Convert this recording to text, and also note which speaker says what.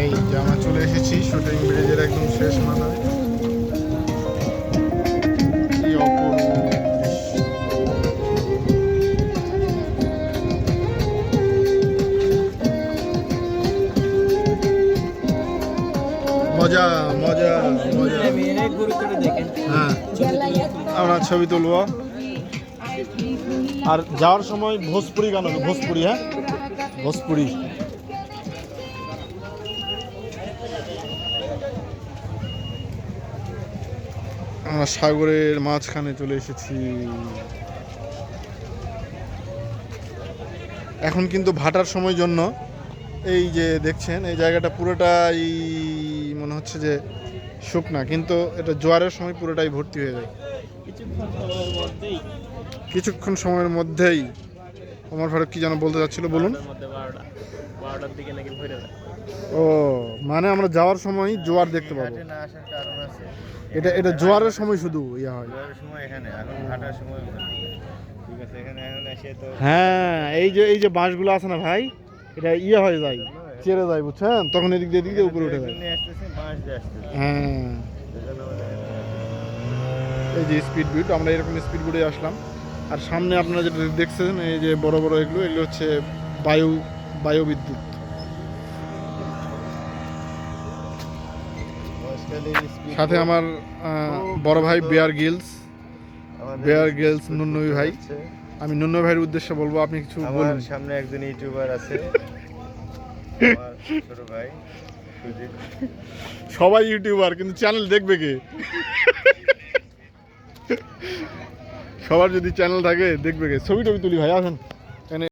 Speaker 1: এই যে আমরা চলে এসেছি শুটিং ব্রিজের একদম শেষ মাথায়। কি অপূর্ব দৃশ্য। মজা মজা মজা। হ্যাঁ, আমরা ছবি তুলব। আর যাওয়ার সময় ভোজপুরি গান হবে, ভোজপুরি। হ্যাঁ, ভোজপুরি। আমরা সাগরের মাঝখানে চলে এসেছি। এখন কিন্তু ভাটার সময় জন্য এই যে দেখছেন এই জায়গাটা পুরোটাই মনে হচ্ছে যে শুকনা, কিন্তু এটা জোয়ারের সময় পুরোটাই ভর্তি হয়ে যায় কিছুক্ষণ সময়ের মধ্যেই। ওমর ফারুক কি যেন বলতে যাচ্ছিল, বলুন। ও মানে আমরা যাওয়ার সময় জোয়ার দেখতে পাবো। এটা জোয়ারের সময় শুধু ইয়া হয়। হ্যাঁ, এই যে বাঁশগুলো আছে না ভাই, এটা ইয়ে হয়ে যায়, চেড়ে যায়, বুঝছেন? তখন এদিক দিয়ে উপরে উঠে যায়। হ্যাঁ, এই যে স্পিড বোট, আমরা এরকম স্পিড বোটে আসলাম। আর সামনে আপনারা যেটা দেখছেন এই যে বড় বড় এগুলো হচ্ছে বায়ু বিদ্যুৎ। সাথে আমার বড় ভাই বেয়ার গিলস নুন্নবী ভাই। আমি নুন্নবী ভাইয়ের উদ্দেশ্যে বলবো, আপনি কিছু বলুন।
Speaker 2: সামনে একজন ইউটিউবার আছে, ছোট ভাই সুজিত।
Speaker 1: সবাই ইউটিউবার, কিন্তু চ্যানেল দেখবে কে? সবার যদি চ্যানেল থাকে দেখবে কে? ছবি টবি তুলি ভাই, আসেন।